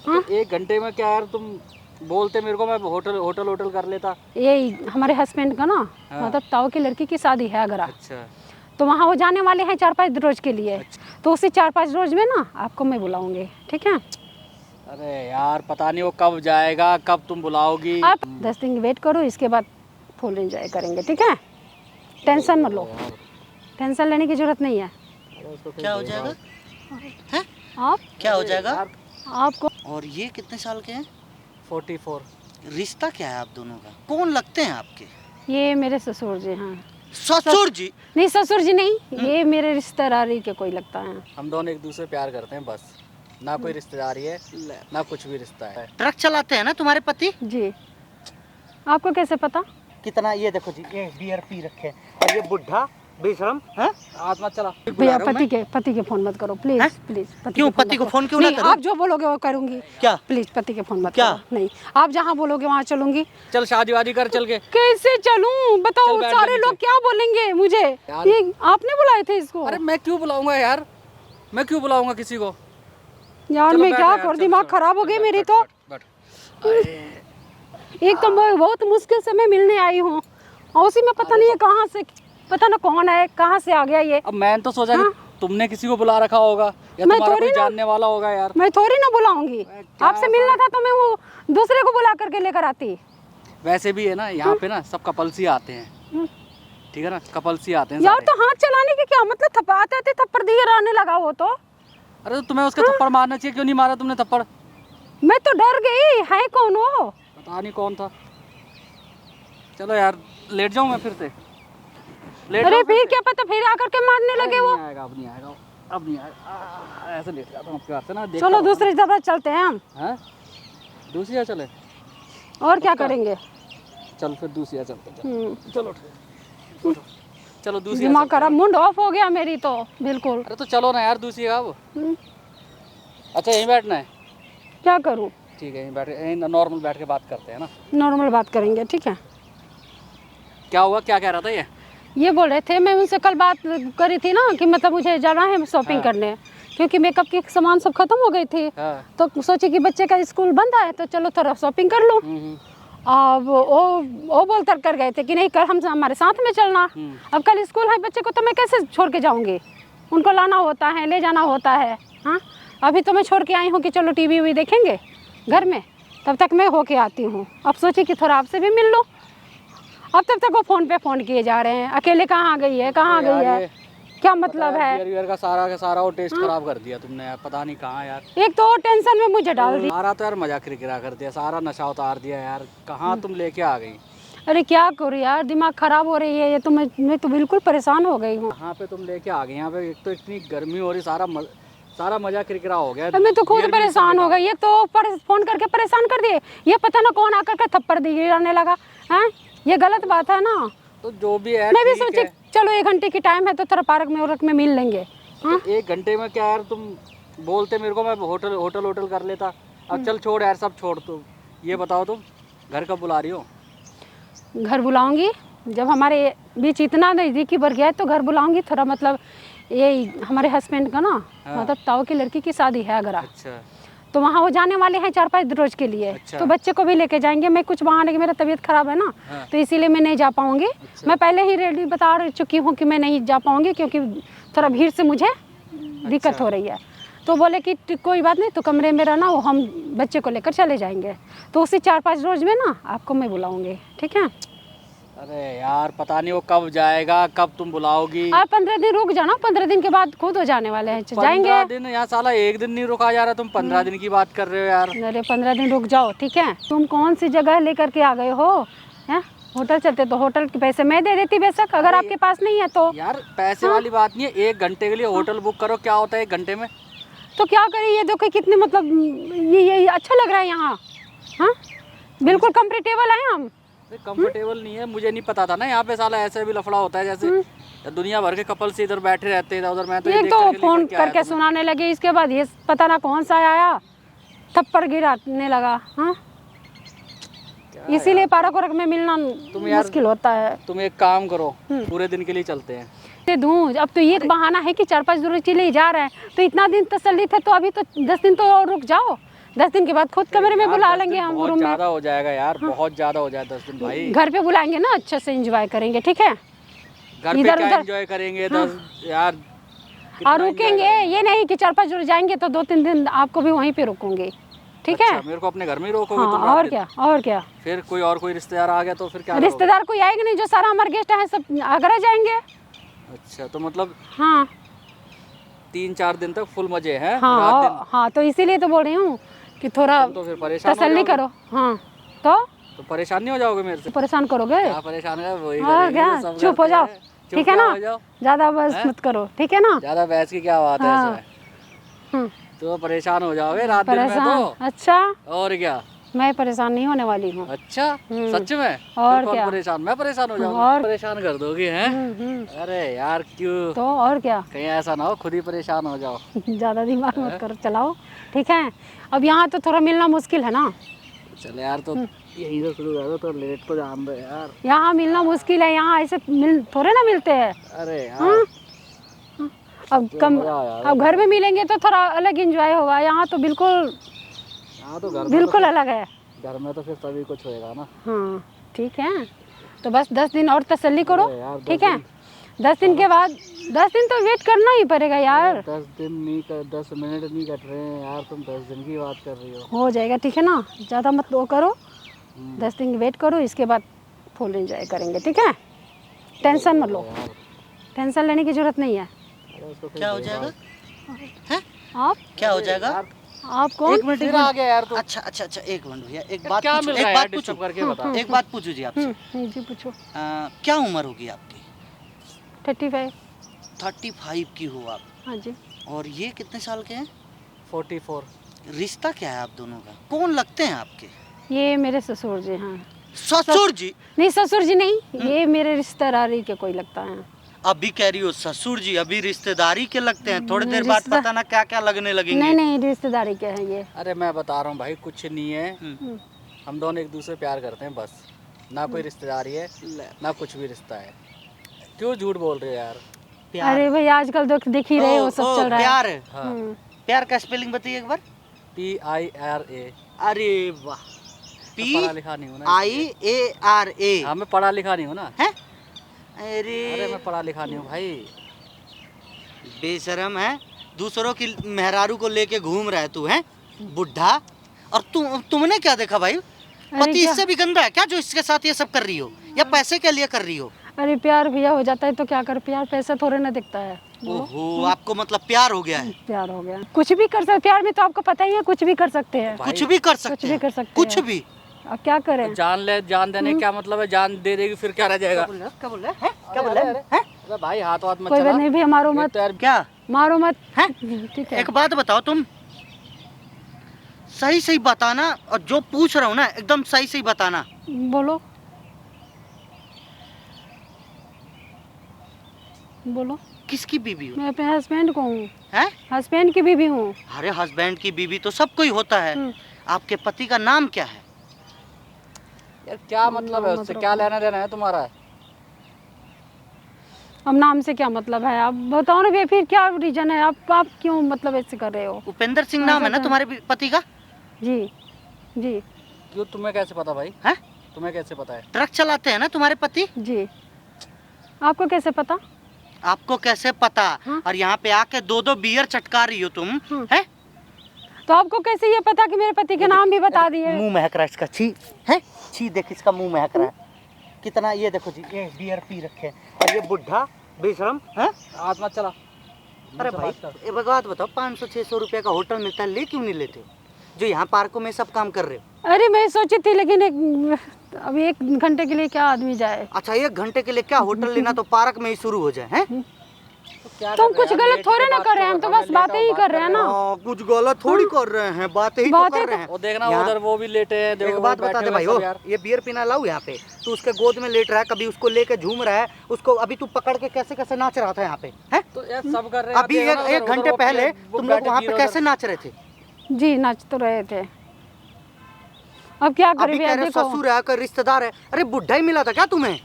हाँ? तो 1 घंटे में क्या यार, तुम बोलते मेरे को, मैं होटल कर लेता। ये हमारे हस्बैंड का ना हाँ। मतलब ताऊ की लड़की की शादी है अगर अच्छा तो वहाँ वो जाने वाले हैं 4-5 रोज के लिए। अच्छा। तो उसी 4-5 रोज में ना आपको मैं बुलाऊंगी, ठीक है? अरे यार पता नहीं वो कब जाएगा, कब तुम बुलाओगी। आप 10 दिन वेट करो, इसके बाद फुल एंजॉय करेंगे, ठीक है? टेंशन मत लो, टेंशन लेने की जरूरत नहीं है। क्या हो जाएगा? हैं? आप क्या हो जाएगा? आपको और ये कितने साल के हैं? 44। रिश्ता क्या है आप दोनों का? कौन लगते हैं आपके? ये मेरे ससुर जी हैं। ससुर जी? नहीं ससुर जी नहीं, ये मेरे रिश्तेदारी के कोई लगता है। हम दोनों एक दूसरे प्यार करते हैं बस, ना कोई रिश्तेदारी है ना कुछ भी रिश्ता है। ट्रक चलाते हैं ना तुम्हारे पति? जी, आपको कैसे पता? कितना, ये देखो जी, ये बियर पी रखे और ये बुढ़ा बेशरम है। आज मत चला। भैया पति के फोन मत करो प्लीज हैं? प्लीज। क्यों पति को फोन क्यों ना नहीं, करूं? आप जो बोलोगे वो करूंगी। क्या? प्लीज पति के फोन मत क्या? करो। नहीं, आप जहाँ बोलोगे वहाँ चलूंगी। चल शादी वादी कर चल के। कैसे चलूं बताओ? चल बैठ सारे जा लोग नीचे। क्या बोलेंगे मुझे? यार। ये आपने बुलाए थे इसको? अरे मैं क्यों बुलाऊंगा यार, मैं क्यों बुलाऊंगा किसी को। यार चलो मैं बैठ क्या यार, कर, चल, दिमाग चल, खराब हो चल, गई बैठ, मेरी बैठ, तो। बैठ, बैठ। एक तो मैं बहुत मुश्किल से मैं मिलने आई हूँ और उसी में पता नहीं है कहाँ से, पता ना कौन है, कहाँ से आ गया ये। अब मैंने तो सोचा हाँ? कि तुमने किसी को बुला रखा होगा या मैं तुम्हारा थोड़ी कोई ना- जानने वाला होगा यार। मैं थोड़ी ना बुलाऊंगी। क्या आपसे मिलना था तो मैं वो दूसरे को बुला करके लेकर आती। वैसे भी है ना यहाँ पे ना सब कपल्स ही आते हैं, ठीक है ना, कपल्स ही आते हैं यार सारे। तो हाथ चलाने के क्या मतलब? थप्पाते आते थप्पड़ दिए रहने लगा वो तो। अरे तो तुम्हें उसका थप्पड़ मारना चाहिए, क्यों नहीं मारा तुमने थप्पड़। मैं तो डर गई, है कौन वो? पता नहीं कौन था। चलो यार लेट जाऊँ मैं फिर से, लेट अरे जाऊं फिर से? क्या पता फिर आकर के मारने अरे लगे वो। नहीं आएगा, अब नहीं आएगा, अब नहीं आएगा। ऐसे लेट जाता हूँ प्यार से ना, चलो दूसरी जगह चलते हैं हम। हैं दूसरी जगह चले। और क्या पक्का? करेंगे? चल फिर दूसरी जगह चलते हैं। हम्म। चलो चलो दूसरी जगह दिमाग चलते हैं। खराब, मुंड ऑफ हो गया मेरी तो बिल्कुल। अरे तो चलो ना यार दूसरी जगह अब। हम्म, अच्छा यहीं बैठना है, क्या करूं? ठीक है यहीं बैठ, यहीं नॉर्मल बैठ के बात करते हैं ना। नॉर्मल बात करेंगे, ठीक है? क्या हुआ, क्या कह रहा था ये बोल रहे थे, मैं उनसे कल बात करी थी ना कि मतलब मुझे जाना है शॉपिंग हाँ। करने, क्योंकि मेकअप की सामान सब खत्म हो गई थी। हाँ। तो सोचे कि बच्चे का स्कूल बंद है तो चलो थोड़ा शॉपिंग कर लूं। अब वो बोल कर गए थे कि नहीं कल हम हमारे साथ में चलना। अब कल स्कूल है बच्चे को तो मैं कैसे छोड़ के जाऊंगी? उनको लाना होता है, ले जाना होता है। हाँ, अभी तो मैं छोड़ के आई हूँ कि चलो टीवी वी देखेंगे घर में, तब तक मैं होके आती हूँ। अब सोची कि थोड़ा आपसे भी मिल लूँ। अब तब तक वो फ़ोन पे फ़ोन किए जा रहे हैं, अकेले कहाँ आ गई है, कहाँ आ गई है, क्या मतलब है? बियर का सारा वो टेस्ट खराब कर दिया तुमने यार, पता नहीं कहाँ यार। एक तो वो टेंशन में मुझे डाल दी। सारा तो यार मजा किरकिरा कर दिया, सारा नशा उतार दिया यार, कहाँ तुम लेके आ गई। अरे क्या करूँ यार, दिमाग खराब हो रही है ये तो। मैं तो बिल्कुल परेशान हो गई हूँ। कहाँ पे तुम लेके आ गई, यहाँ पे एक तो इतनी गर्मी हो रही, सारा मजा किरकिरा हो गया। मैं तो खुद बियर भी परेशान हो गई। एक तो फ़ोन करके परेशान कर दिए, ये पता ना कौन आकर के थप्पड़ दिए रहने लगा। हैं, ये गलत बात है ना। तो जो भी है मैं भी ठीक सोची है। चलो 1 घंटे की टाइम है तो थोड़ा पार्क में मिल लेंगे। हाँ? तो 1 घंटे में क्या यार, तुम बोलते मेरे को, मैं होटल कर लेता। अब चल छोड़ यार, सब छोड़। तो ये बताओ तुम घर कब बुला रही हो? घर बुलाऊंगी जब हमारे बीच इतना नज़दीकी बढ़ गया है तो घर बुलाऊंगी। थोड़ा मतलब ये हमारे हस्बैंड का ना हाँ। मतलब ताऊ की लड़की की शादी है अगर अच्छा तो वहाँ वो जाने वाले हैं 4-5 रोज के लिए। अच्छा। तो बच्चे को भी लेके जाएंगे। मैं कुछ बहाने की मेरा तबीयत खराब है ना। हाँ। तो इसीलिए मैं नहीं जा पाऊंगी। अच्छा। मैं पहले ही रेडी बता चुकी हूँ कि मैं नहीं जा पाऊंगी क्योंकि थोड़ा भीड़ से मुझे दिक्कत अच्छा। हो रही है। तो बोले कि कोई बात नहीं, तो कमरे में रहना, वो हम बच्चे को लेकर चले जाएंगे। तो उसी 4-5 रोज में ना आपको मैं बुलाऊंगी, ठीक है? अरे यार पता नहीं वो कब जाएगा, कब तुम बुलाओगी। आप 15 दिन रुक जाना, 15 दिन के बाद खुद हो जाने वाले हैं, जाएंगे। 15 दिन यहाँ साला 1 दिन नहीं रुका जा रहा, तुम 15 दिन की बात कर रहे हो यार। अरे 15 दिन रुक जाओ, ठीक है? तुम कौन सी जगह लेकर के आ गए हो? हैं, होटल चलते तो होटल के पैसे मैं दे देती बेशक, अगर आपके पास नहीं है तो। यार पैसे वाली बात नहीं है, 1 घंटे के लिए होटल बुक करो, क्या होता है 1 घंटे में? तो क्या करें, ये देखो कितने मतलब ये अच्छा लग रहा है यहाँ। हाँ, बिल्कुल कंफर्टेबल है हम। कंफर्टेबल नहीं है, मुझे नहीं पता था ना यहाँ पे साला ऐसे भी लफड़ा होता है जैसे दुनिया भर के कपल से इधर बैठे रहते हैं उधर। मैं तो ये एक देख तो करके फोन लेकर के आया करके था। सुनाने लगे, इसके बाद ये पता ना कौन सा आया थप्पड़ गिराने लगा। हाँ, इसीलिए पार्क वार्क में मिलना मुश्किल होता है। तुम एक काम करो, पूरे दिन के लिए चलते हैं। दे दूं, अब तो ये बहाना है कि 4-5 रोज के लिए जा रहे हैं तो इतना दिन तसल्ली थे, तो अभी तो 10 दिन तो और रुक जाओ, 10 दिन के बाद खुद कमरे में यार, बुला 10 लेंगे दिन हम बहुत रूम में। ज्यादा हो जाएगा यार, बहुत ज्यादा हो जाएगा 10 दिन भाई। घर पे बुलाएंगे ना, अच्छे से एंजॉय करेंगे, ठीक है। घर पे इधर क्या उधर एंजॉय करेंगे 10 यार, कितना और enjoy रुकेंगे, करेंगे? ये नहीं कि 4-5 दिन जाएंगे तो 2-3 दिन आपको भी वहीं पे रुकूंगे, ठीक है। अच्छा, मेरे को अपने घर में ही रोकोगे हाँ, तुम और रात क्या, और क्या। दिन? फिर कोई रिश्तेदार आ गया तो फिर क्या करोगे? रिश्तेदार कोई आएगा नहीं, जो सारा हमारे गेस्ट हैं सब आगरा जाएंगे। अच्छा, तो मतलब हाँ 3-4 दिन तक फुल मजे हैं हाँ रात दिन। हाँ, तो इसीलिए तो बोल रही हूँ कि थोड़ा तुम तो फिर परेशान हो तसल्ली जाओगे। करो। हाँ तो परेशान नहीं हो जाओगे मेरे से? परेशान करोगे क्या परेशान है, वही और करेंगे क्या, जो सब चुप हो करते जाओ, हैं। चुप ठीक है क्या ना, हो जाओ, ज्यादा बस हैं? मत करो, ठीक है ना। ज्यादा बहस की क्या बात है हाँ। इसमें? हम्म, तो परेशान हो जाओगे रात दिन में परेशान, तो। अच्छा और क्या? मैं परेशान नहीं होने वाली हूँ। अच्छा, सच में? और फिर कौन क्या? परेशान? मैं परेशान हो जाऊंगा? और परेशान कर दोगे हैं? अरे यार क्यों? तो और क्या। कहीं ऐसा ना हो खुद ही परेशान हो जाओ। ज़्यादा दिमाग मत करो, चलाओ, ठीक है। अब यहाँ तो थोड़ा मिलना मुश्किल है ना। चल यार, तो यही से शुरू कर दो, तो लेट तो जान दो यार। यहाँ मिलना मुश्किल है, यहाँ ऐसे थोड़े ना मिलते हैं। अरे यार, हाँ? अब कम, मजा आया। अब घर में मिलेंगे तो थोड़ा अलग एंजॉय होगा, यहाँ तो बिल्कुल हाँ तो घर बिल्कुल अलग है। घर में तो फिर सभी कुछ होएगा ना। हाँ ठीक है, तो बस 10 दिन और तसल्ली करो, अरे यार, 10 ठीक है। 10 दिन के बाद 10 दिन तो वेट करना ही पड़ेगा यार। 10 दिन नहीं कर, 10 मिनट नहीं कट रहे हैं यार, तुम 10 दिन की बात कर रही हो। हो जाएगा, ठीक है ना, ज़्यादा मत वो करो। 10 दिन वेट करो, इसके बाद फुल एंजॉय करेंगे, ठीक है। टेंशन मत लो, यार, टेंशन लेने की जरूरत नहीं है। अरे उसको फिर क्या हो देखा। जाएगा? आप क्या हो जाएगा? यार, आप कौन? एक मिनट, फिर आ गया यार तू। अच्छा अच्छा अच्छा, एक मिनट भैया, एक बात क्या पूछूं, मिल रहा एक है बात यार, पूछूं, डिस्टर्ब करके बता। एक बात पूछूं जी आपसे। जी पूछो। क्या उम्र होगी आपकी? 35। 35 की हो आप, हाँ जी। और ये कितने साल के हैं? 44। रिश्ता क्या है आप दोनों का? कौन लगते हैं आपके? ये मेरे ससुर जी हैं। ससुर जी? नहीं ससुर जी नहीं, ये मेरे रिश्तेदारी के कोई लगता है। अभी कह रही हो ससुर जी, अभी रिश्तेदारी के लगते हैं, थोड़ी देर बाद रिश्तेदार- पता ना क्या क्या लगने लगेंगे। नहीं नहीं, रिश्तेदारी के हैं ये। अरे मैं बता रहा हूँ भाई, कुछ नहीं है। हम्म। हम दोनों एक दूसरे प्यार करते हैं बस, ना कोई रिश्तेदारी है ना कुछ भी रिश्ता है। क्यों झूठ बोल रहे हो यार? प्यार, अरे भाई आजकल तो देख ही रहे हो, सब चल रहा है। प्यार। हाँ, हम्म, प्यार का स्पेलिंग बताइए एक बार। PIRA। अरे वाह, पी पढ़ा लिखा नहीं हूँ ना, आई ए आर ए हाँ मैं पढ़ा लिखा नहीं हूँ ना। है। अरे अरे मैं पढ़ा लिखा नहीं हूँ भाई। बेशरम है, दूसरों की मेहरारू को लेके घूम रहा है तू, है बुढ़ा। और तुमने क्या देखा भाई? पति क्या? इससे भी गंदा है क्या जो इसके साथ ये सब कर रही हो, या पैसे के लिए कर रही हो? अरे प्यार भैया हो जाता है तो क्या कर, प्यार पैसा थोड़े ना दिखता है। ओहो, आपको मतलब प्यार हो गया है? प्यार हो गया, कुछ भी कर सकते, प्यार में तो आपको पता ही है, कुछ भी कर सकते हैं। कुछ भी कर सकते कुछ भी हैं, कर सकते कुछ हैं। भी। अब क्या करें। जान देने क्या मतलब है? जान दे देगी फिर क्या रह जाएगा? क्या बोल रहा है? क्या बोल रहा है? अरे भाई हाथ मत कोई चला। बात नहीं भैया, मारो एक मत, तो यार क्या मारो मत, है? ठीक है। एक बात बताओ, तुम सही सही बताना, और जो पूछ रहा हूँ ना एकदम सही सही बताना। बोलो बोलो। किसकी बीवी हो? मैं अपने हस्बैंड को हूँ, हैं? हस्बैंड की बीवी हूँ। अरे हस्बैंड की बीवी तो सब कोई होता है, आपके पति का नाम क्या है? यार क्या मतलब है उससे? क्या लेना देना है तुम्हारा? अब नाम से क्या मतलब है, आप बताओ ना भैया, फिर क्या रीजन है, आप क्यों मतलब ऐसे कर रहे हो। उपेंद्र सिंह नाम है ना तुम्हारे पति का? जी जी क्यों, तुम्हें कैसे पता भाई? हैं? तुम्हें कैसे पता है? ट्रक चलाते हैं ना तुम्हारे पति? जी। आपको कैसे पता? आपको कैसे पता? हाँ? और यहाँ पे आके दो दो बियर चटका रही हो तुम, हाँ। हैं? तो आपको कैसे ये पता कि मेरे पति के नाम भी बता दिए? मुंह महक रहा है इसका, छी है, छी देख इसका मुंह महक रहा है कितना। ये देखो जी, ये बियर पी रखे हैं, और ये बुढ़ा बेशरम है। हाथ मत चला। अरे भाई ये बात बताओ, 500-600 रुपया का होटल मिलता है, ले क्यों नहीं लेते जो यहाँ पार्कों में सब काम कर रहे हो? अरे मैं सोची थी, लेकिन अब 1 घंटे के लिए क्या आदमी जाए। अच्छा, 1 घंटे के लिए क्या होटल लेना, तो पार्क में ही शुरू हो जाए, हैं? तुम कुछ गलत थोड़े ना कर रहे हैं, हम तो बस बातें ही कर रहे हैं ना। कुछ गलत थोड़ी कर रहे हैं, बातें ही तो बातें कर रहे हैं। वो देखना यहाँ- उधर वो भी लेटे हैं, देखो एक बात वो बता बैठे दे भाई, हुए हो सब यार। ये बियर पीना लाऊ यहाँ पे, तू उसके गोद में लेट रहा है, कभी उसको लेके झूम रहा है, उसको अभी तू पकड़ के कैसे कैसे नाच रहा था यहाँ पे, हैं? तो यार सब कर रहे हैं। अभी देखो ना, एक उधर घंटे वो पहले वो तुम लोग बैठे वहाँ पी पे रहे कैसे नाच रहे थे? जी नाच तो रहे थे। अब क्या करें अभी भैया, कह रहे देखो ससुर है, कोई रिश्तेदार है। अरे बुढ़ा ही मिला था क्या तुम्हें?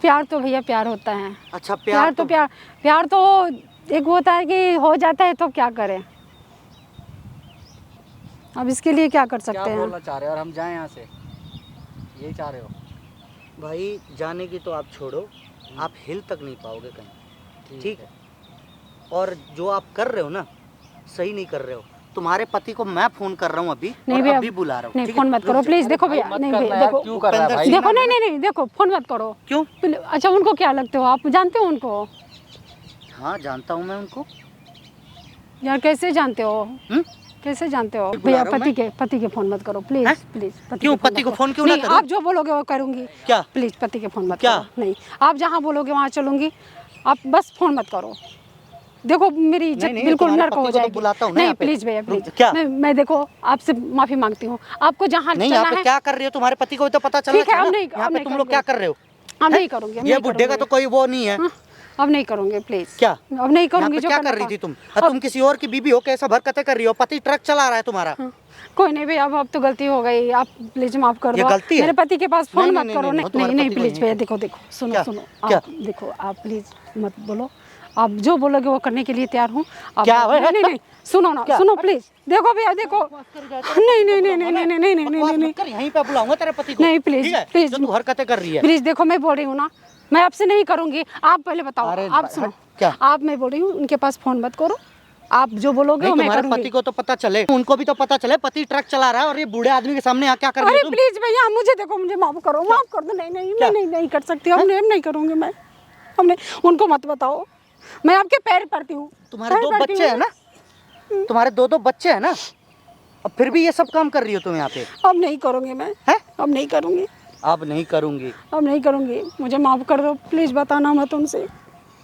प्यार तो भैया प्यार होता है। अच्छा, प्यार तो प्यार तो एक होता है कि हो जाता है, तो क्या करें। अब इसके लिए क्या कर क्या सकते हैं? बोलना चाह रहे हो? और हम जाएं यहाँ से, यही चाह रहे हो? भाई जाने की तो आप छोड़ो, आप हिल तक नहीं पाओगे कहीं, ठीक है? और जो आप कर रहे हो ना, सही नहीं कर रहे हो। तुम्हारे पति को मैं फोन कर रहा हूँ अभी, नहीं और भैया, अभी बुला रहा हूँ। नहीं ठीक फोन है? मत करो प्लीज। देखो भैया, नहीं भैया देखो, क्यों कर रहा है भाई? देखो नहीं नहीं नहीं देखो, फोन मत करो। क्यों? अच्छा उनको क्या लगते हो आप? जानते हो उनको? हाँ जानता हूँ मैं उनको। यार कैसे जानते हो? कैसे जानते हो? बुला भैया रहा हूँ पति के फोन मत करो प्लीज हैं? प्लीज। क्यों पति को फोन क्यों ना नहीं, करूं? आप जो बोलोगे वो करूंगी। क्या? प्लीज पति के फोन मत क्या? करो। नहीं, आप जहाँ बोलोगे वहाँ चलूंगी, आप बस फोन मत करो। देखो मेरी इज्जत नहीं, नहीं, बिल्कुल तुम्हारे नर्क पति हो को तो जाएगी। बुलाता हूँ ना नहीं यहाँ पे। प्लीज भैया प्लीज। क्या? मैं देखो आपसे माफी मांगती हूँ। आपको जहाँ नहीं चलना यहाँ पे है क्या कर रही हो? तुम्हारे पति को भी तो पता चला ठीक है, था अब ना? नहीं- यहाँ अब पे नहीं तुम लोग करूँगी। क्या कर रहे हो? अब नहीं करूँगी, अब ये नहीं बुड्ढे का तो करूँगी। कोई वो नहीं है। हाँ, अब नहीं करूँगी प्लीज। क्या? अब नहीं यहाँ करूँगी। पे जो क्या करना कर रही था। थी तुम? तुम किसी और की बीबी हो, कैसा हरकतें कर रही हो? पति ट्रक चला रहा है तुम्हारा। हाँ, कोई नहीं भैया, अब तो गलती हो गई, आप प्लीज माफ कर ये दो। गलती है? मेरे पति के पास फोन नहीं, मत नहीं, करो। नहीं, नहीं वो तुम्हारे नहीं पति को प्लीज यहीं भैया, पे- देखो देखो, सुनो क्या? सुनो, क्या? आप देखो, आप प्लीज मत बोलो। आप जो बोलोगे वो करने के लिए तैयार हूँ। आप क्या? नहीं नहीं नहीं, सुनो ना, क्या? सुनो प्लीज। देखो भैया देखो, नहीं नहीं नहीं नहीं नहीं नहीं नहीं नहीं बकवास नहीं मत कर, यहीं पे बुलाऊंगा तेरे पति को। नहीं, प्लीज, ठीक है? प्लीज। जो तू हरकतें कर रही है। प्लीज देखो, मैं बोल रही हूँ ना, मैं आपसे नहीं करूँगी। आप पहले बताओ, अरे आप सुनो। क्या? आप, मैं बोल रही हूँ उनके पास फोन मत करो। आप जो बोलोगे नहीं वो मैं तुम्हारे करूँगी। पति को तो पता चले, उनको भी तो पता चले पति ट्रक चला रहा है और ये बूढ़े आदमी के सामने यहाँ क्या कर रही अरे है तुम? प्लीज भैया, मुझे देखो, मुझे माफ करो, माफ कर दो। नहीं नहीं, मैं नहीं कर सकती। नहीं करूँगी मैं। हमने उनको मत बताओ, मैं आपके पैर पड़ती हूँ। तुम्हारे दो बच्चे हैं ना, तुम्हारे दो बच्चे हैं ना, अब फिर भी ये सब काम कर रही हो तुम यहाँ पे? अब नहीं करूँगी मैं। हैं? अब नहीं करूँगी, अब नहीं करूंगी। अब नहीं करूँगी। मुझे माफ कर दो प्लीज, बताना मत उनसे।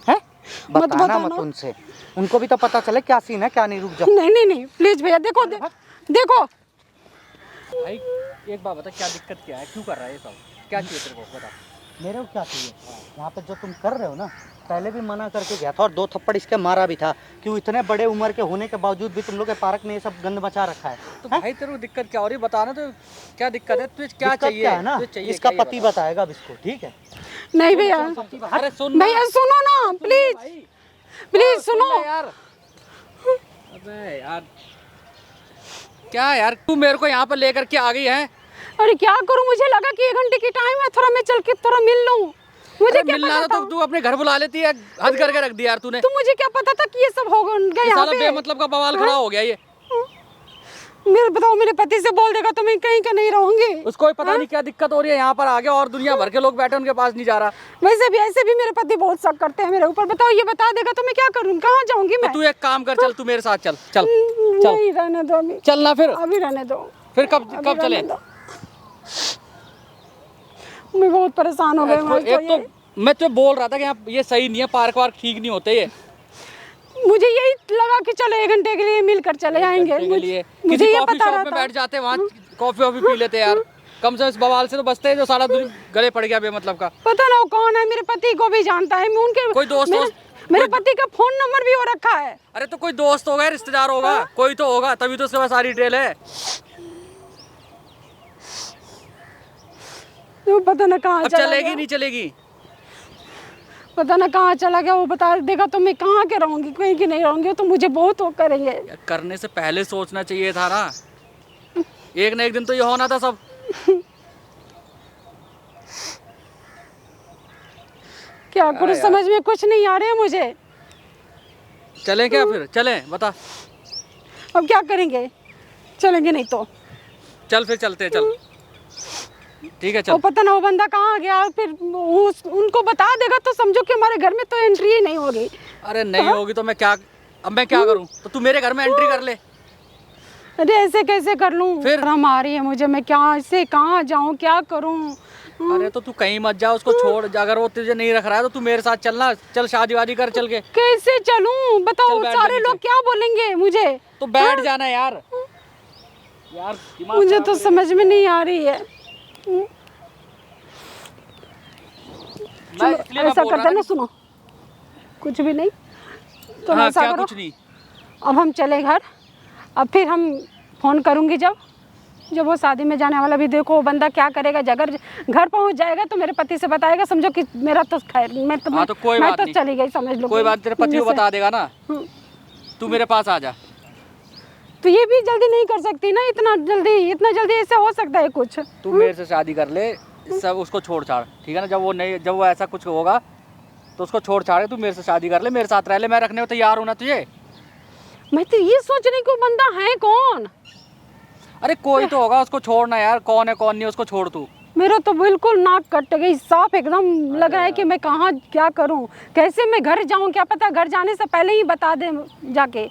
हैं? मत बताना मत बताना। उनसे, उनको भी तो पता चले क्या सीन है क्या नहीं। रुक जाओ। नहीं नहीं नहीं प्लीज भैया, देखो देखो। भाई एक बात बता, क्या दिक्कत क्या है? क्यों कर रहा है ये सब? क्या चाहिए तेरे को बता? मेरे को क्या चाहिए? यहाँ पे जो तुम कर रहे हो ना, पहले भी मना करके गया था और 2 थप्पड़ इसके मारा भी था। क्यों इतने बड़े उम्र के होने के बावजूद भी तुम लोग के पार्क में ये सब गंद मचा रखा है? तो भाई तेरे को दिक्कत क्या हो रही है? बताना तो, क्या दिक्कत है तुझे? क्या दिक्कत चाहिए? क्या है ना, तुझे चाहिए इसका क्या ये पति बता? बताएगा अब इसको, ठीक है? नहीं भैया, अरे सुन भैया सुनो ना प्लीज, प्लीज सुनो। यार। अबे यार, क्या यार, तू मेरे को यहाँ पर लेकर के आ गई है? अरे क्या करूं, मुझे लगा कि 1 घंटे की टाइम है, थोड़ा मैं चल के थोड़ा मिल लूं। मुझे क्या मिलना पता था था? तो तू अपने घर बुला लेती है। हद करके रख दिया यार तूने। तो मुझे क्या पता था कि ये सब होगा ये यहाँ साला पे? बेमतलब का बवाल खड़ा हो गया ये। मेरे बताओ, मेरे पति से बोल देगा तो मैं कहीं का नहीं रहूंगी। उसको भी पता नहीं क्या दिक्कत हो रही है, यहाँ पर आ गया और दुनिया भर के लोग बैठे, उनके पास नहीं जा रहा। वैसे भी ऐसे भी मेरे पति बहुत शक करते हैं मेरे ऊपर। बताओ, ये बता देगा तो मैं क्या करूँ, कहाँ जाऊंगी मैं? तू एक काम कर, चल तू मेरे साथ चल। चल चल नहीं, रहने दो अभी, चल ना फिर अभी रहने दो। फिर कब अभी कब चले? रहने दो। मैं बहुत परेशान हो गई हूँ। एक तो मैं तो बोल रहा था कि यहाँ ये सही नहीं है, पार्क वार्क ठीक नहीं होते ये। मुझे यही लगा कि चलो 1 घंटे के लिए मिलकर चले आएंगे। घंटे के लिए मुझे किसी ये कॉफी पता शॉप रहा में था। बैठ जाते, वहाँ कॉफी वॉफी पी लेते यार। कम से कम इस बवाल से तो बचते हैं जो सारा दिन गले पड़ गया बेमतलब का। पता ना वो कौन है, मेरे पति को भी जानता है। मैं उनके कोई दोस्त मेरे पति का फोन नंबर भी हो रखा है। अरे तो कोई दोस्त होगा, रिश्तेदार होगा, कोई तो होगा, तभी तो उसके पास सारी डिटेल है। तो पता ना कहाँ अब चला चलेगी गया। नहीं चलेगी? पता ना कहाँ चला गया, वो बता देगा तो मैं कहाँ के रहूंगी, कहीं की नहीं रहूंगी। तो मुझे बहुत वो करेंगे। यार करने से पहले सोचना चाहिए था ना। एक ना एक दिन तो ये होना था सब। क्या करूँ, समझ में कुछ नहीं आ रहा है मुझे। चलें क्या फिर? चलें बता। अब क्या करेंगे? चलेंगे नहीं तो चल फिर चलते हैं, चल ठीक है वो चल। पता ना वो बंदा कहाँ गया। फिर उनको बता देगा तो समझो कि हमारे घर में तो एंट्री ही नहीं होगी। अरे नहीं होगी तो मैं क्या, अब मैं क्या करूं? तो तू मेरे घर में एंट्री कर ले। अरे ऐसे कैसे कर लूँ? फिर? शर्म आ रही है मुझे, मैं क्या ऐसे कहाँ जाऊँ, क्या करूँ? अरे तो तू कहीं मत जा, उसको छोड़। अगर वो तुझे नहीं रख रहा है तो तू मेरे साथ चलना। चल शादी वादी कर चल के। कैसे चलूँ बताओ? चल बैठ सारे जा लोग नीचे। क्या बोलेंगे मुझे? तो बैठ जाना यार। यार दिमाग मुझे खराब तो कर समझ में नहीं आ रही है। मैं इसलिए मैं ऐसा बोल रहा करते था ना, कि- सुनो कुछ भी नहीं तो हाँ, ऐसा क्या करो, कुछ नहीं। अब हम चले घर। अब फिर हम फोन करूंगी जब वो शादी में जाने वाला भी। देखो वो बंदा क्या करेगा, अगर घर पहुंच जाएगा तो मेरे पति से बताएगा, समझो कि मेरा तो खैर मैं तो हाँ, तो कोई मैं बात तो नहीं। चली गई, समझ लो। कोई बात, तेरे पति को बता देगा ना। हम्म। तू मेरे पास आ जा। तो ये भी जल्दी नहीं कर सकती ना, इतना जल्दी ऐसे हो सकता है कुछ? तू मेरे से शादी कर ले, सब उसको छोड़ छाड़, ठीक है ना। जब वो ऐसा कुछ होगा तो उसको छोड़ छाड़, तू मेरे से शादी कर ले, मेरे साथ रह ले, मैं रखने को तैयार हूं ना तुझे। मैं तो ये सोचने को बंदा है कौन? अरे कोई तो होगा, उसको छोड़ना यार, कौन है कौन नहीं, उसको छोड़ तू। मेरा तो बिल्कुल नाक कट गई साफ एकदम, लग रहा है कि मैं कहाँ क्या करूँ, कैसे मैं घर जाऊँ, क्या पता घर जाने से पहले ही बता दे जाके।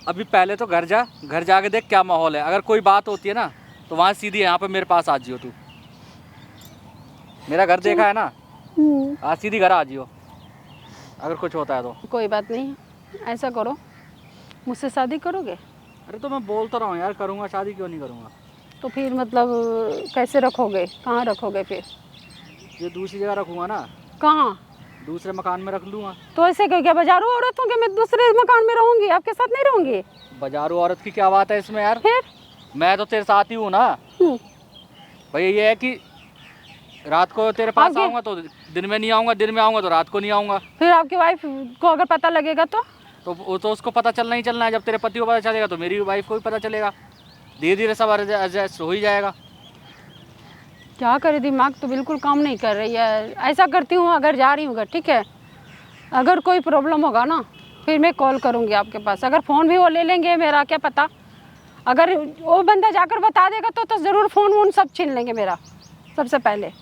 अभी पहले तो घर जाके देख क्या माहौल है। अगर कोई बात होती है ना तो वहाँ सीधी यहाँ पे मेरे पास आ जियो तू। मेरा घर देखा है ना, आज सीधी घर आ जियो अगर कुछ होता है तो। कोई बात नहीं, ऐसा करो, मुझसे शादी करोगे? अरे तो मैं बोल तो रहा हूँ यार, करूँगा शादी, क्यों नहीं करूँगा। तो फिर मतलब कैसे रखोगे, कहाँ रखोगे फिर? ये दूसरी जगह रखूँगा ना। कहाँ? दूसरे मकान में रख लूँगा। तो ऐसे क्यों, क्या बाजारू औरत हूँ कि मैं दूसरे मकान में रहूंगी, आपके साथ नहीं रहूंगी? बाजारू औरत की क्या बात है इसमें यार? फिर मैं तो तेरे साथ ही हूँ ना। भैया ये है कि रात को तेरे पास आऊँगा तो दिन में नहीं आऊँगा, दिन में आऊँगा तो रात को नहीं आऊँगा। फिर आपकी वाइफ को अगर पता लगेगा तो उसको पता चलना ही चलना है। जब तेरे पति को पता चलेगा तो मेरी वाइफ को भी पता चलेगा, धीरे धीरे सब एडजस्ट हो ही जाएगा। क्या करे, दिमाग तो बिल्कुल काम नहीं कर रही है। ऐसा करती हूँ, अगर जा रही हूँ घर, ठीक है, अगर कोई प्रॉब्लम होगा ना फिर मैं कॉल करूँगी आपके पास। अगर फ़ोन भी वो ले लेंगे मेरा, क्या पता, अगर वो बंदा जाकर बता देगा तो ज़रूर फ़ोन वोन सब छीन लेंगे मेरा सबसे पहले।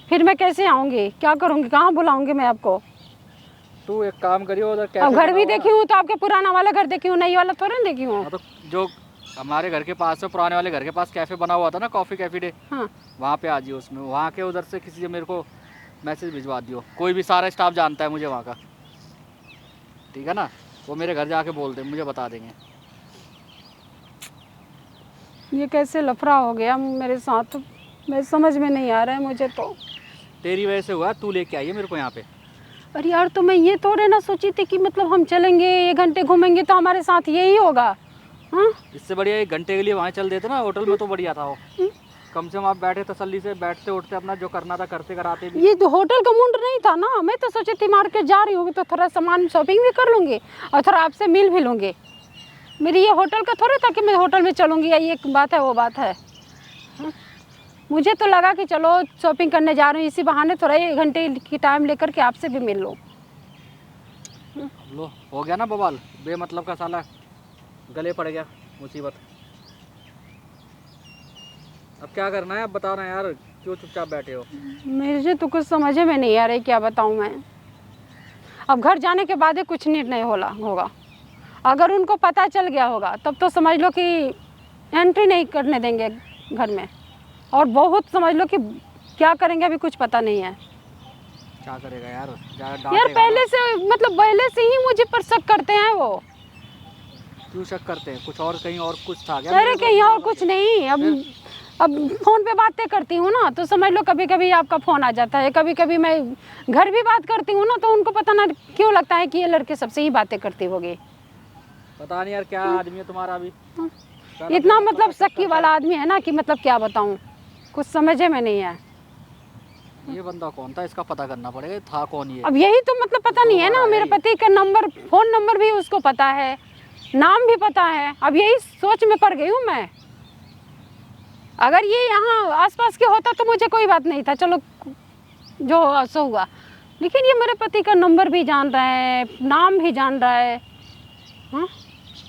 फिर मैं कैसे आऊँगी, क्या करूँगी, कहाँ बुलाऊँगी मैं आपको? तू एक काम करियो, उधर अब घर भी देखी हूँ तो आपके पुराना वाला घर देखी हूँ, नई वाला थोड़ा ना देखी हूँ। तो जो हमारे घर के पास है, पुराने वाले घर के पास कैफ़े बना हुआ था ना, कॉफ़ी कैफे डे, हाँ, वहाँ पे आ जियो। उसमें वहाँ के उधर से किसी से मेरे को मैसेज भिजवा दियो। कोई भी, सारा स्टाफ जानता है मुझे वहाँ का, ठीक है ना। वो मेरे घर जाके बोल दे, मुझे बता देंगे। ये कैसे लफड़ा हो गया मेरे साथ, मैं समझ में नहीं आ रहा है मुझे तो। तेरी वजह से हुआ, तू लेके आई है मेरे को यहाँ पे। अरे यार, तो मैं ये थोड़े ना सोची थी कि मतलब हम चलेंगे 1 घंटे घूमेंगे तो हमारे साथ यही होगा। हाँ, इससे बढ़िया 1 घंटे के लिए वहाँ चल देते ना, होटल में तो बढ़िया था वो। कम से कम आप बैठे तसल्ली से, बैठते उठते अपना जो करना था करते कराते भी। ये तो होटल का मूड नहीं था ना। मैं तो सोची थी मार्केट जा रही हूँ तो थोड़ा सामान शॉपिंग भी कर लूँगी और थोड़ा आपसे मिल भी लूँगी। मेरी ये होटल का थोड़ा था कि मैं होटल में चलूँगी, या ये बात है वो बात है। हाँ? मुझे तो लगा कि चलो शॉपिंग करने जा रही हूँ, इसी बहाने थोड़ा 1 घंटे की टाइम लेकर के आपसे भी मिल लूँ। लो हो गया ना बवाल, बेमतलब का साला गले पड़ गया मुसीबत। अब क्या करना है, अब बताओ ना यार, क्यों चुपचाप बैठे हो? मुझे तो कुछ समझ में नहीं आ रहा है, क्या बताऊँ मैं। अब घर जाने के बाद ही कुछ निर्णय होगा। अगर उनको पता चल गया होगा तब तो समझ लो कि एंट्री नहीं करने देंगे घर में, और बहुत समझ लो कि क्या करेंगे अभी कुछ पता नहीं है। क्या करेगा यार, यार पहले से ही मुझे पर शक करते हैं वो। क्यों शक करते हैं? कुछ और, कहीं और कुछ था क्या? अरे कहीं और कुछ नहीं। अब फ़ोन पे बातें करती हूँ ना तो समझ लो कभी कभी आपका फ़ोन आ जाता है, कभी कभी मैं घर भी बात करती हूँ ना तो उनको पता ना क्यों लगता है कि ये लड़के सबसे ही बातें करती होगी। पता नहीं यार क्या आदमी है तुम्हारा अभी। इतना मतलब शक्की वाला आदमी है ना कि मतलब क्या बताऊँ, कुछ समझे में नहीं है। ये बंदा कौन था, इसका पता करना पड़ेगा, था कौन ये। अब यही तो मतलब पता नहीं है ना, मेरे पति का नंबर, फ़ोन नंबर भी उसको पता है, नाम भी पता है। अब यही सोच में पड़ गई हूँ मैं। अगर ये यहाँ आसपास के होता तो मुझे कोई बात नहीं था, चलो जो सो हुआ, लेकिन ये मेरे पति का नंबर भी जान रहा है, नाम भी जान रहा है। हाँ,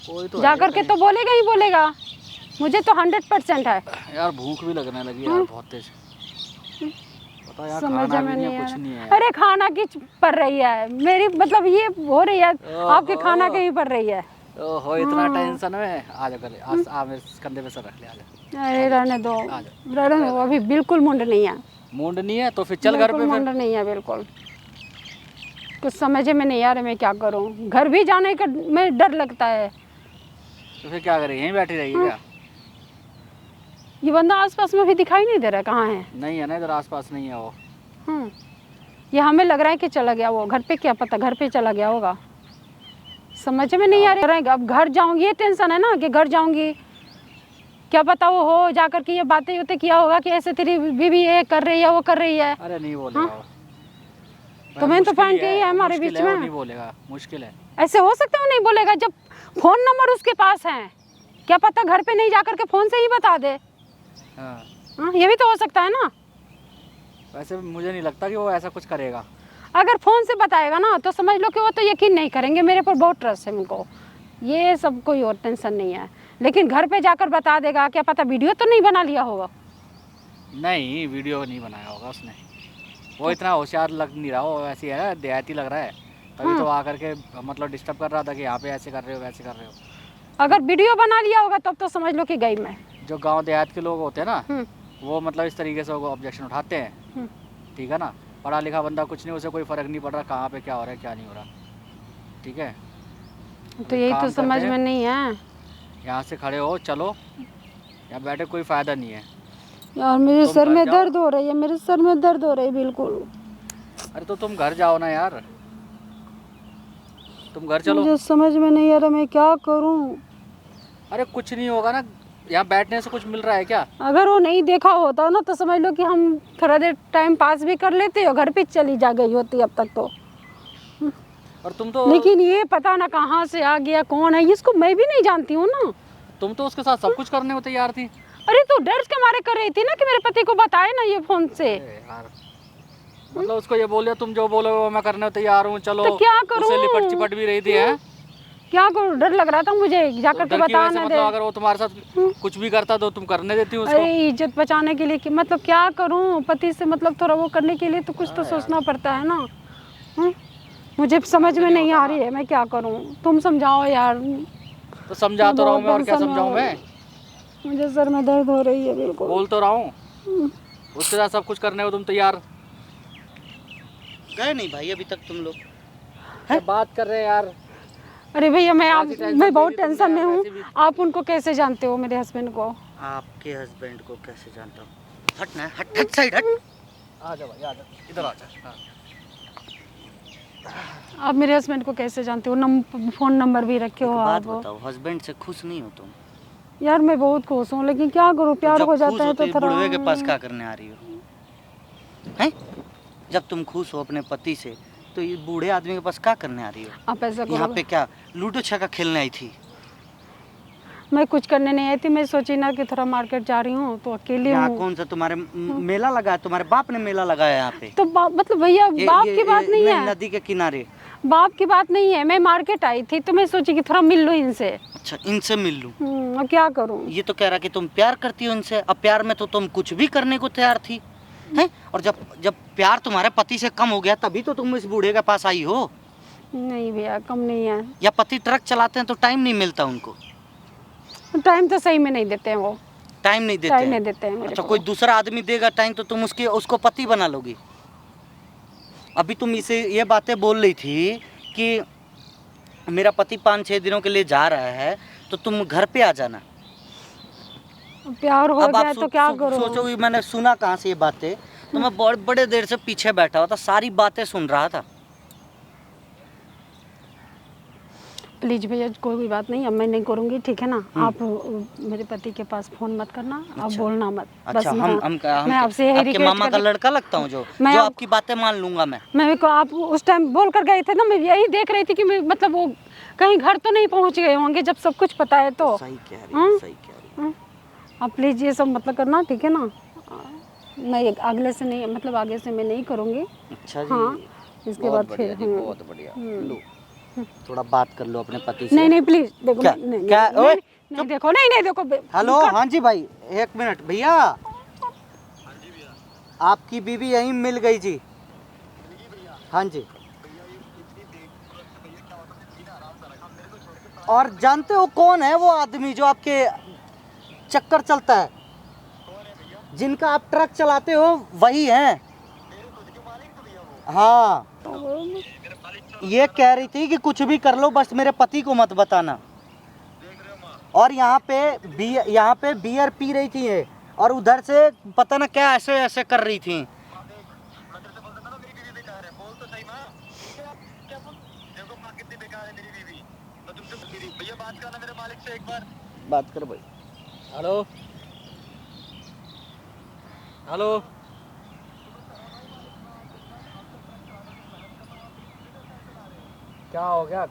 कोई तो जा करके तो बोलेगा ही बोलेगा, मुझे तो 100% है। यार भूख भी लगने लगी यार बहुत तेज। पता यार, समझ खाना में भी नहीं कुछ नहीं है। अरे खाना की पड़ रही है मेरी, मतलब ये हो रही है आपके खाना की ही पड़ रही है। ओहो, इतना टेंशन में। आ जा गले, आ मेरे कंधे पे सर रख ले, आ जा। अरे रहने दो, रहने दो, अभी बिल्कुल मुंड नहीं है। मुंड नहीं है तो फिर चल घर पे। फिर मुंड नहीं है बिल्कुल, कुछ समझ में नहीं आ रहा मैं क्या करूं। घर भी जाने का मैं डर लगता है। तो फिर क्या करेगी, यहीं बैठी रहेगी क्या? ये बंदा आसपास में भी दिखाई नहीं दे रहा, कहाँ है? नहीं है ना, इधर आसपास नहीं है वो। ये हमें लग रहा है कि चला गया वो घर पे, क्या पता घर पे चला गया होगा, समझ में नहीं आ रहा है। अब घर जाऊंगी, ये टेंशन है ना कि घर जाऊंगी, क्या पता वो हो जाकर के ये बातें होते किया होगा कि ऐसे तेरी बीवी ये कर रही है, वो कर रही है। अरे नहीं बोलेगा वो। तो मैं तो पॉइंट यही है हमारे बीच में। नहीं बोलेगा, मुश्किल है। ऐसे हो सकता है वो नहीं बोलेगा, जब फोन नंबर उसके पास है, क्या पता घर पे नहीं जाकर के फोन से ही बता दे। हाँ हाँ, ये भी तो हो सकता है ना। वैसे मुझे नहीं लगता कि वो ऐसा कुछ करेगा। अगर फोन से बताएगा ना तो समझ लो कि वो तो यकीन नहीं करेंगे, मेरे पर बहुत ट्रस्ट है उनको, ये सब कोई और टेंशन नहीं है। लेकिन घर पे जाकर बता देगा, क्या पता वीडियो तो नहीं बना लिया होगा। नहीं वीडियो नहीं बनाया होगा उसने, वो इतना होशियार लग नहीं रहा, वो ऐसी है देहाती लग रहा है, तभी तो आकर के मतलब डिस्टर्ब कर रहा था कि यहाँ पे ऐसे कर रहे हो वैसे कर रहे हो। अगर वीडियो बना लिया होगा तब तो समझ लो कि गई मैं। जो गांव देहात के लोग होते हैं ना, हम्म, वो मतलब इस तरीके से ऑब्जेक्शन उठाते हैं, हम्म। ठीक है ना। पढ़ा लिखा बंदा कुछ नहीं, उसे कोई फ़र्क नहीं पड़ रहा कहाँ पे क्या हो रहा है क्या नहीं हो रहा, ठीक है। तो यही तो काम समझ करते में हैं, नहीं है यहाँ से खड़े हो चलो, यहाँ बैठे कोई फ़ायदा नहीं है। यार, मेरे तुम सर घर में जाओ। दर्द हो रही है, मेरे सर में दर्द हो रही है बिल्कुल। अरे तो तुम घर जाओ ना यार, तुम घर चलो। मुझे समझ में नहीं आ रहा मैं क्या करूं। अरे कुछ नहीं होगा ना, यहाँ बैठने से कुछ मिल रहा है क्या? अगर वो नहीं देखा होता ना तो समझ लो कि हम थोड़ा देर टाइम पास भी कर लेते हो, घर पे चली जा गई होती अब तक तो। और तुम तो लेकिन ये पता ना कहाँ से आ गया, कौन है इसको, मैं भी नहीं जानती हूँ ना। तुम तो उसके साथ सब कुछ करने को तैयार थी। अरे तो डर के मारे कर रही थी ना कि मेरे पति को बताए ना ये फोन से। अरे यार, मतलब उसको ये बोलिए तुम जो बोलोगे वो मैं करने को तैयार हूँ, चलो। तो क्या करूं? उससे लिपट चिपट भी रही थी है। क्या करूं, डर लग रहा था मुझे जाकर के डर की वजह से बताना दे। मतलब अगर वो तुम्हारे साथ कुछ भी करता तो तुम करने देती हो उसको। अरे इज्जत बचाने के लिए कि मतलब क्या करूं, पति से मतलब थोड़ा वो करने के लिए तो कुछ तो सोचना पड़ता है ना। मुझे समझ में नहीं आ रही है मैं क्या करूं, तुम समझाओ यार। तो समझा तो रहा हूँ मैं, और क्या टेंशन में समझाऊँ हो। मैं? मुझे सर में दर्द हो रही है बिल्कुल। बोल तो रहा हूँ, उसके साथ सब कुछ करने को तुम तैयार। गए नहीं भाई अभी तक तुम लोग? क्या बात कर रहे हैं यार। अरे भैया मैं ऐसी टेंशन मैं बहुत दे दी तुमने टेंशन में यार, हूँ। वैसे भी। आप उनको कैसे जानते हो, मेरे हस्बैंड को? आपके हस्बैंड को कैसे जानता हूँ? हट ना, हट हट साइड हट। आ जाओ भाई, आ जाओ, इधर आ जाओ। हाँ। आप मेरे हस्बैंड को कैसे जानते हो? फोन नंबर भी रखे एक हो बात आप? बताओ, हस्बैंड से खुश नहीं हो तुम? यार मैं बहुत खुश हूँ, लेकिन क्या करूँ, प्यार जब हो खुश जाता है हो तो ये थोड़ा। बुढ़वे के पास क्या करने आ रही हो? हैं? जब तुम खुश हो अपने पति से तो ये बूढ़े आदमी के पास क्या करने आ रही हो? आप ऐसा यहाँ करो, पे क्या लूडो छक्का खेलने आई थी? मैं कुछ करने नहीं आई थी, मैं सोची ना कि थोड़ा मार्केट जा रही हूँ तो अकेली यहाँ हूँ। कौन सा तुम्हारे मेला लगा है? तुम्हारे बाप ने मेला लगाया यहाँ पे? तो मतलब भैया बाप की बात नहीं है, नदी के किनारे। बाप की बात नहीं है, मैं मार्केट आई थी तो मैं सोची कि थोड़ा मिल लूँ इनसे। अच्छा, इनसे मिल लूं? अब क्या करूँ? ये तो कह रहा कि तुम प्यार करती हो इनसे। अब प्यार में तो तुम कुछ भी करने को तैयार थी, हैं? और जब जब प्यार तुम्हारे पति से कम हो गया तभी तो तुम इस बूढ़े के पास आई हो। नहीं भैया, कम नहीं है। या पति ट्रक चलाते हैं तो टाइम नहीं मिलता उनको? टाइम तो सही में नहीं देते हैं वो, टाइम नहीं देते टाइम हैं? नहीं देते हैं मेरे अच्छा, को। कोई दूसरा आदमी देगा टाइम तो तुम उसको पति बना लोगी? अभी तुम इसे ये बातें बोल रही थी कि मेरा पति 5-6 दिनों के लिए जा रहा है तो तुम घर पे आ जाना। प्यार हो अब गया आप तो क्या करूँ? सोचोगे मैंने सुना कहाँ से ये बातें? तो मैं बड़े देर से पीछे बैठा हुआ था, सारी बातें सुन रहा था। प्लीज भैया, कोई बात नहीं, अब मैं नहीं करूँगी, ठीक है ना। आप मेरे पति के पास फोन मत करना, आप अच्छा। बोलना मत। अच्छा, बस हम मैं आपसे यही आपके रिक्वेस्ट मामा का लड़का लगता हूँ जो आपकी बातें मान लूंगा मैं को आप उस टाइम बोल कर गए थे ना, मैं यही देख रही थी कि मैं मतलब वो कहीं घर तो नहीं पहुंच गए होंगे जब सब कुछ पता है तो। सही कह रही है, सही कह रही है। आप प्लीज ये सब मतलब करना, ठीक है ना। मैं अगले से नहीं, मतलब आगे से मैं नहीं करूँगी। अच्छा जी। हाँ, इसके बाद फिर बहुत बढ़िया। लो, थोड़ा बात कर लो अपने पति से। नहीं नहीं प्लीज देखो, क्या? नहीं क्या? नहीं, ओए, नहीं, नहीं देखो, नहीं नहीं देखो। हेलो, हाँ जी भाई, एक मिनट भैया। आपकी बीवी यहीं मिल गई जी। हाँ जी। और जानते हो कौन है वो आदमी जो आपके चक्कर चलता है? जिनका आप ट्रक चलाते हो वही है। हाँ, ये कह रही थी कि कुछ भी कर लो बस मेरे पति को मत बताना। और यहाँ पे बियर पी रही थी ये, और उधर से पता ना क्या ऐसे ऐसे कर रही थी। बात कर भाई। हेलो हेलो, क्या हो गया?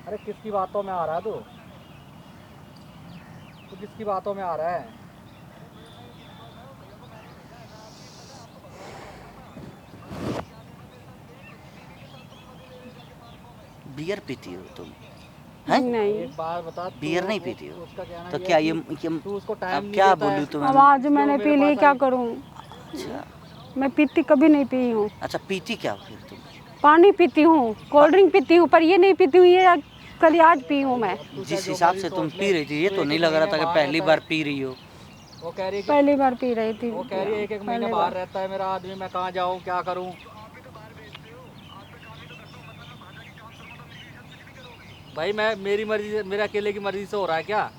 अरे किसकी बातों में आ रहा है तू? तू किसकी बातों में आ रहा है? बियर पीती हो तुम? हैं? नहीं एक बार बता, बियर नहीं पीती हो? उसका कहना तो ये क्या है ये कि तू उसको टाइम अब नहीं क्या देता है। बोलूं तुम्हें? अब आज मैंने जो पी मेरे ली, पास क्या आई। करूं? अच्छा मैं पीती कभी नहीं पी हूँ। अच्छा, पीती क्या हो फिर तुम? पानी पीती हूँ, कोल्ड ड्रिंक पीती हूँ, पर ये नहीं पीती हूँ, ये कल आज पी हूँ मैं। जिस हिसाब से तुम पी रही थी, ये तो नहीं लग रहा था कि पहली बार पी रही हो। वो कह रही है कि पहली बार पी रही थी। वो कह रही है एक महीने पहली बाहर बार। रहता है मेरा आदमी, मैं कहाँ जाऊँ, क्या करूँ? भाई मैं मेरी मर्जी से, मेरे अकेले की मर्जी से हो रहा है क्या?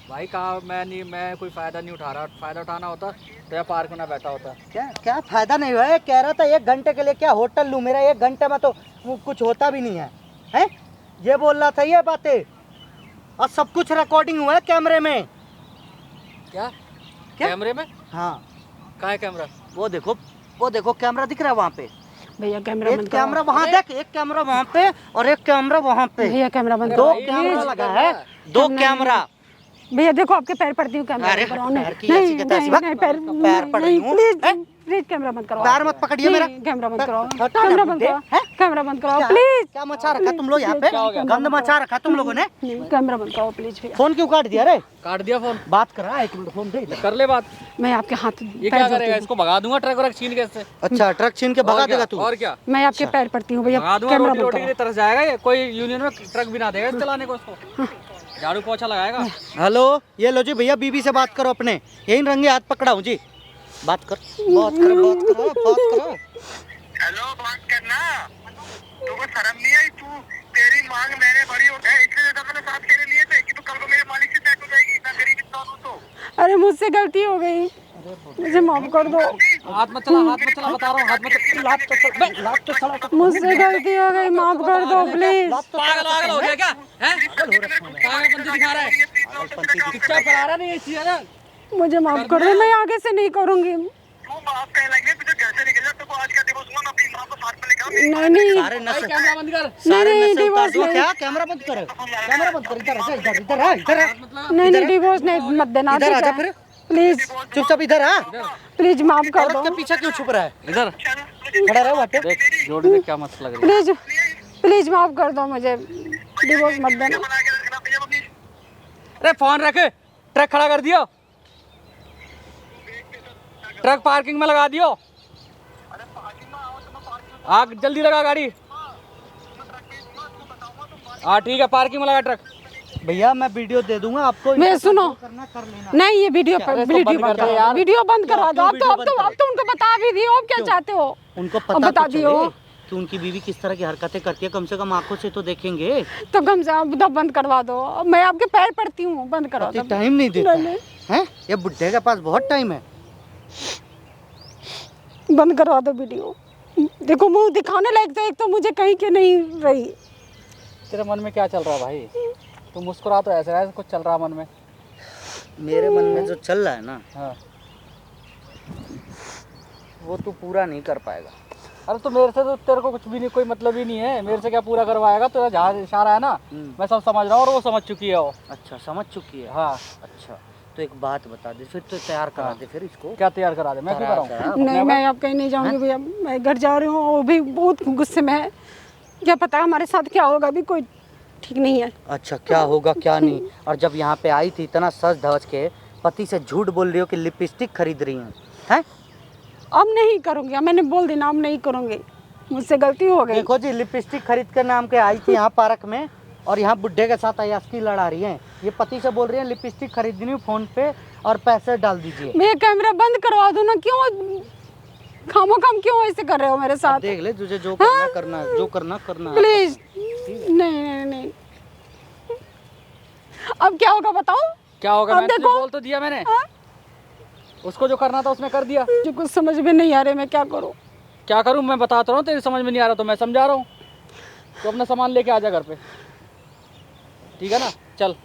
भाई कहाँ, मैं कोई फ़ायदा नहीं उठा रहा। फ़ायदा उठाना होता तो या पार्क में ना बैठा होता। क्या क्या फायदा नहीं हुआ है? कह रहा था 1 घंटे के लिए क्या होटल लूं? मेरा 1 घंटे में तो वो कुछ होता भी नहीं है। हैं? ये बोल रहा था ये बातें, और सब कुछ रिकॉर्डिंग हुआ है कैमरे में। क्या? क्या? कैमरे में? हाँ, कहाँ है कैमरा? वो देखो कैमरा दिख रहा है वहाँ पे। भैया कैमरा एक बंद कैमरा करो। वहाँ देख, एक कैमरा वहाँ पे और एक कैमरा वहाँ पे। भैया कैमरा बंद दो करो। कैमरा लगा है, 2 कैमरा। भैया देखो आपके पैर पड़ती हूँ, कैमरा अरे बंद करो। पैर की ऐसी के तैसी बात। नहीं, पैर पैर पड़ रही हूँ। प्लीज प्लीज कैमरा बंद करो। पैर मत पकड़िए मेरा। नहीं, कैमरा बंद करो, हटा कैमरा ना बंद बुड्ढे, करो, हैं? कैमरा बंद करो क्या- प्लीज। क्या मचा रखा तुम लोग यहाँ पे? क्या हो गया? गंद मचा रखा तुम लोगों ने। नहीं, कैमरा बंद करो प्लीज भैया। फोन क्यों काट दिया रे? काट दिया फोन। बात कर रहा है, 1 मिनट फोन दे इधर। कर ले बात। मैं आपके हाथ ये पैर क्या जोड़ती करेगा? हूँ। इसको भगा दूंगा ट्रक व्रक छीन के इससे। अच्छा, ट्रक छीन के भगा और क्या? देगा तू? और क्या? मैं आपके पैर पड़ती हूँ भैया, भगा दूंगा। कैमरा रोटी बंद रोटी के लिए करो। तरस जाएगा ये। कोई यूनियन में ट्रक भी ना देगा इस चलाने को इसको। झाड़ू पोछा लगाएगा। हेलो, ये लो जी भैया, बीबी से बात करो अपने। यही रंगे हाथ पकड़ा हूँ जी। बात कर, बात करो। हेलो, बात करना। तुमको शर्म नहीं आई? तू, तेरी मांग मैंने बड़ी हो गई, इसलिए तो मैंने साथ तेरे लिए थे कि तू कल को मेरे मालिक से सेट हो जाएगी, मैं गरीब इंसान हूं तो। अरे मुझसे गलती हो गई, मुझे माफ कर दो। हाथ मत चला, हाथ मत चला, बता रहा हूँ। हाथ मत चला। लात तो साला मुझसे गलती हो गई, माफ कर दो प्लीज। पागल वागल हो गया क्या? हैं? पागलपंती दिखा रहा है। चुपचाप करा रहा नहीं ये चीज़ है ना। मुझे माफ कर दो, मैं आगे से नहीं करूंगी। तू माफ कहलाएंगे, तुझे घर से निकल जा, तुमको आज का दिवस हुआ, मैं अपनी माँ को साथ में लेकर आऊं। नहीं नहीं सारे भाई नशे, कैमरा बंद कर। सारे नहीं, नशे उतार डिवोर्स दो। नहीं। क्या? कैमरा बंद कर, कैमरा बंद कर। इधर आ, इधर आ, इधर आ। नहीं डिवोर्स नहीं मत देना, इधर आ ठीक जा है? फिर। प्लीज चुपचाप इधर आ। प्लीज माफ कर औरत दो, के पीछे क्यों छुप रहा है? इधर खड़ा रहो वहाँ पे। देख, जोड़ी देख क्या मस्त लग रही है। प्लीज प्लीज माफ कर दो मुझे, डिवोर्स मत देना। बना के रखना भैया अपनी। अरे फोन रख, ट्रक खड़ा कर दियो। ट्रक पार्किंग में लगा दियो। आग जल्दी लगा गाड़ी। हाँ ठीक है, पार्किंग में लगा ट्रक। भैया मैं वीडियो दे दूंगा आपको। मैं सुनो, करना कर लेना। नहीं ये वीडियो अरे तो वीडियो बंद बंद कर दे करो, यार। वीडियो बंद करवा दो। क्यों अब वीडियो बंद तो उनको बता भी दियो, अब क्या चाहते हो? उनको अब पता बता तो दियो। चले कि उनकी बीवी किस तरह की हरकतें करती है, कम से कम आंखों से तो देखेंगे। तो कम से कम अब बंद करवा दो, मैं आपके पैर पड़ती हूँ, बंद करवा पति दो। टाइम नहीं देता नहीं, हैं? ये बुड्ढे के पास बहुत टाइम है। बंद करवा दो वीडियो। देखो मुंह दिखाने लायक तो एक तो मुझे कहीं के नहीं रही। तेरे मन में क्या चल रहा है भाई? तू मुस्कुरा तो ऐसे है कुछ चल रहा है मन में। मेरे मन में जो चल रहा है ना, हाँ। वो तू पूरा नहीं कर पाएगा। अरे तो मेरे से तो तेरे को कुछ भी नहीं, कोई मतलब ही नहीं है। मेरे से क्या पूरा करवाएगा? तेरा जहाँ इशारा है ना, मैं सब समझ रहा हूँ और वो समझ चुकी है वो। अच्छा, समझ चुकी है। हाँ। अच्छा, तो एक बात बता दे फिर, तो तैयार करा दे फिर इसको। क्या तैयार करा दे? मैं क्यों कराऊँ? नहीं मैं अब कहीं नहीं जाऊंगी भैया, मैं घर जा रही हूँ। वो भी बहुत गुस्से में है, क्या पता हमारे साथ क्या होगा, अभी कोई ठीक नहीं है। अच्छा, क्या होगा क्या नहीं? और जब यहाँ पे आई थी इतना सज धवज के, पति से झूठ बोल रही हो कि लिपस्टिक खरीद रही हैं? अब नहीं करूँगी, अब मैंने बोल देना, अब नहीं करूँगी, मुझसे गलती हो गई। देखो जी, लिपस्टिक खरीद के नाम के आई थी यहाँ पार्क में, और यहाँ बुड्ढे के साथ अयास्की लड़ा रही हैं। ये पति से बोल रही हैं लिपस्टिक खरीदनी फोन पे और पैसे डाल दीजिए। मैं कैमरा बंद करवा दूँ ना, क्यों खामो खाम क्यों ऐसे कर रहे हो मेरे साथ? देख ले, तुझे जो करना करना, जो करना करना। प्लीज नहीं नहीं नहीं, अब क्या होगा बताओ? क्या होगा? अब मैंने तुझे देखो। बोल तो दिया मैंने। हाँ? उसको जो करना था उसने कर दिया। मुझे कुछ समझ में नहीं आ रहा, मैं क्या करूँ? क्या करूँ? मैं बताता रहा हूँ, तेरी समझ में नहीं आ रहा तो मैं समझा रहा हूँ। तो अपना सामान लेके आ जा घर पे, ठीक है ना? चल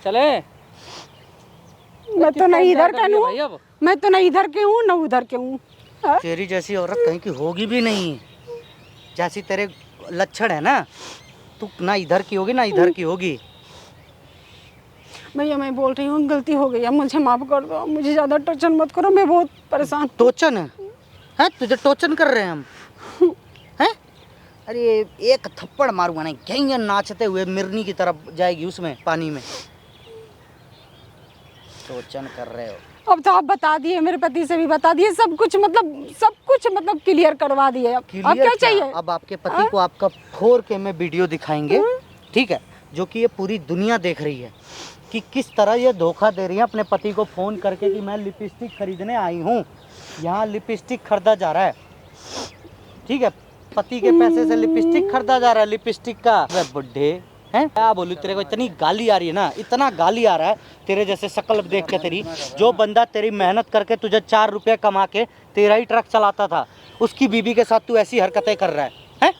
चले। मैं तो नहीं इधर का हूँ, भाई अब मैं तो नहीं इधर के हूँ ना उधर के हूँ। हाँ? तेरी जैसी औरत कहीं की होगी भी नहीं, जैसी तेरे लक्षण है ना, तू ना इधर की होगी ना इधर की होगी। भैया मैं बोल रही हूँ गलती हो गई है, मुझे माफ कर दो, मुझे ज़्यादा टोचन मत करो, मैं बहुत परेशान। टोचन है तुझे टोचन कर रहे हैं हम हैं? अरे एक थप्पड़ मारूंगा नहीं, कहीं नाचते हुए मिरनी की तरफ जाएगी उसमें पानी में। टोचन कर रहे हो। अब तो आप बता दिए, मेरे पति से भी बता दिए, सब कुछ मतलब क्लियर करवा दिए। अब क्या चाहिए? अब आपके पति को आपका 4K में वीडियो दिखाएंगे, ठीक है, जो कि ये पूरी दुनिया देख रही है कि किस तरह ये धोखा दे रही है अपने पति को फ़ोन करके कि मैं लिपस्टिक खरीदने आई हूँ, यहाँ लिपस्टिक खरीदा जा रहा है, ठीक है, पति के पैसे से लिपस्टिक खरीदा जा रहा है, लिपस्टिक का। अबे बुड्ढे हैं, क्या बोलूं तेरे को, इतनी गाली आ रही है ना, इतना गाली आ रहा है तेरे जैसे शक्ल देख के तेरी। जो बंदा तेरी मेहनत करके तुझे 4 रुपये कमा के तेरा ही ट्रक चलाता था, उसकी बीबी के साथ तू ऐसी हरकतें कर रहा है?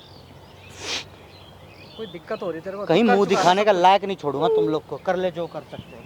कोई दिक्कत हो रही है तेरे को? कहीं मुंह दिखाने का लायक नहीं छोड़ूंगा तुम लोग को, कर ले जो कर सकते हो।